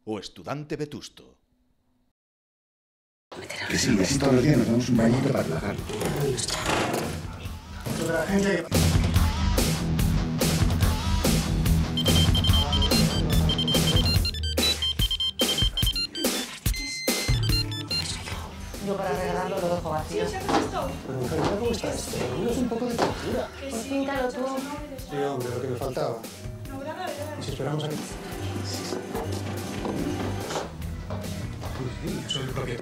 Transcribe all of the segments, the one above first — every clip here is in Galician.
O estudante Vetusto. Que sí, así todos los días nos damos un bañito para relajarnos. Yo para regalarlo lo dejo vacío. Pero mujer, mira cómo está esto. Es un poco de pintura. Pues píntalo tú. Sí, hombre, lo que me faltaba. ¿Y si esperamos aquí? Uy, eso es lo que...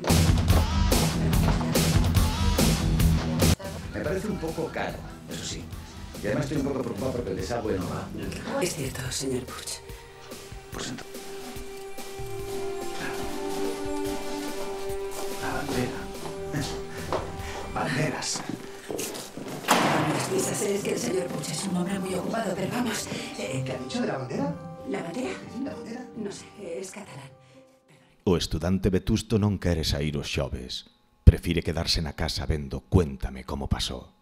Me parece un poco caro, eso sí. Y además estoy un poco preocupado porque el desagüe no va. Es cierto, señor Puig. Pues entonces... La bandera. Banderas. Las visas es que el señor Puig es un hombre muy ocupado, pero vamos... ¿Qué ha dicho de la bandera? ¿La bandera? ¿La bandera? No sé, es catalán. O estudante Vetusto non quere saír os xoves. Prefire quedarse na casa vendo Cuéntame como pasó.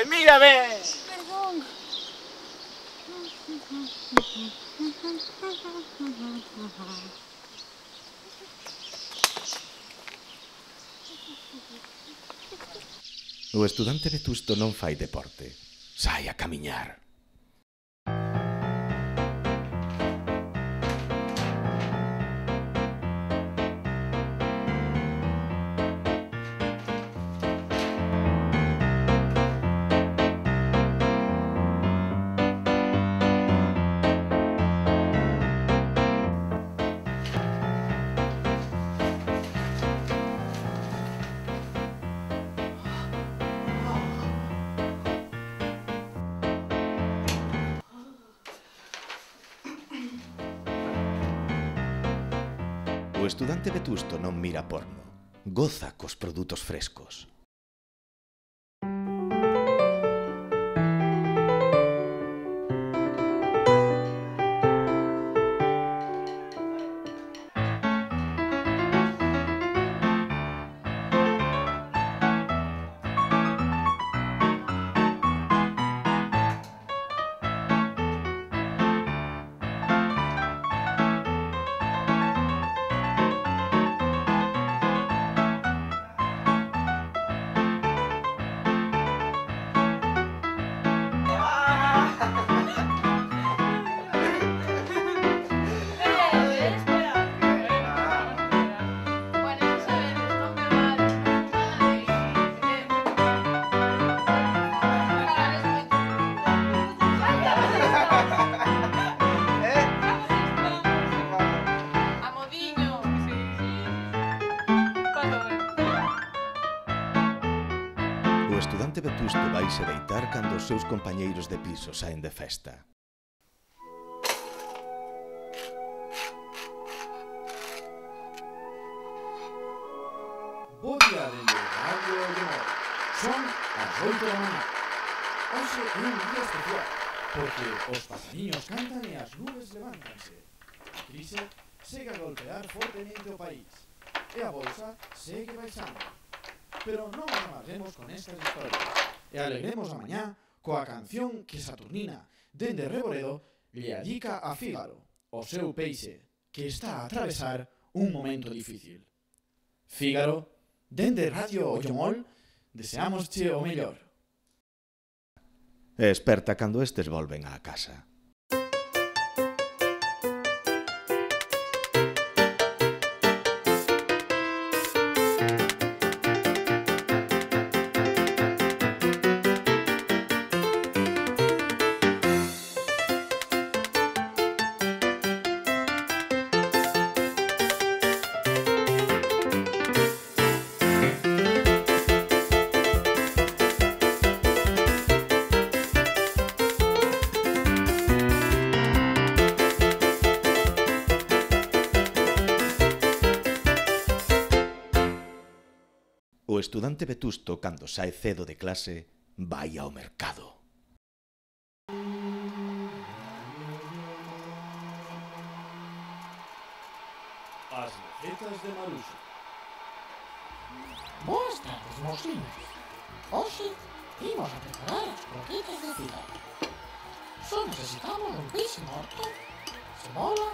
¡Mírame! Perdón. O estudante Vetusto non fai deporte. Sai a camiñar. O estudante Vetusto non mira porno. Goza cos produtos frescos. O estudante Vetusto vaise deitar cando os seus compañeiros de piso saen de festa. Bo día dende Radio Lemor. Son as 8 da mañá. Hoxe é un día especial, porque os pasariños cantan e as nubes levántanse. A crise segue a golpear fortemente o país, e a bolsa segue baixando. Pero non amarguemos con estas historias, e alegremos a mañá coa canción que Saturnina, dende Reboredo, lle adica a Fígaro, o seu peixe, que está a atravesar un momento difícil. Fígaro, dende Radio Ollomol, deseámosche o mellor. E esperta cando estes volven á casa. O estudante vetusto, cando sae cedo de clase, vai ao mercado. As recetas de Maruxo. Boas tardes, mociños. Hoxe imos a preparar as croquetas de cidade. Só necesitamos un peixe morto, cebola,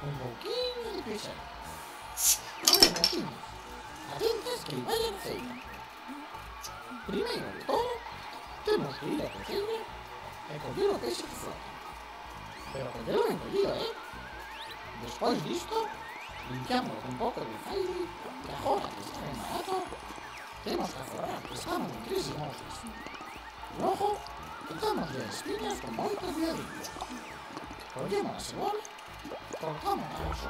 un pouquinho de peixero. A ver, mociños, atentas que vai a receita. Primeiro de todo, temos que ir á cociña e coller o peixe que flota. Pero collelo ben collido, Despois disto, limpiámoslo con un pouco de aire e agora que está ben barato, temos que aforrar que estamos en crisis mosas. Logo, quitámosle as espinas con moitos viadillos. Collemos a cebola, cortamos a roxo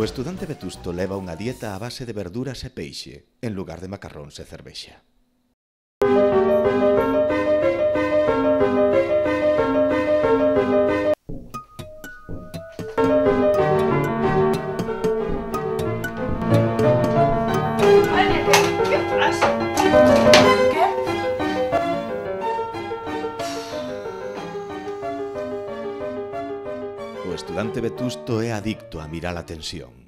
O estudante vetusto leva unha dieta a base de verduras e peixe, en lugar de macarróns e cervexa. ¿Qué pasa? ¿Qué? O estudante vetusto é adicto a mirar a tensión.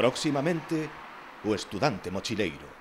Próximamente, o estudante mochileiro.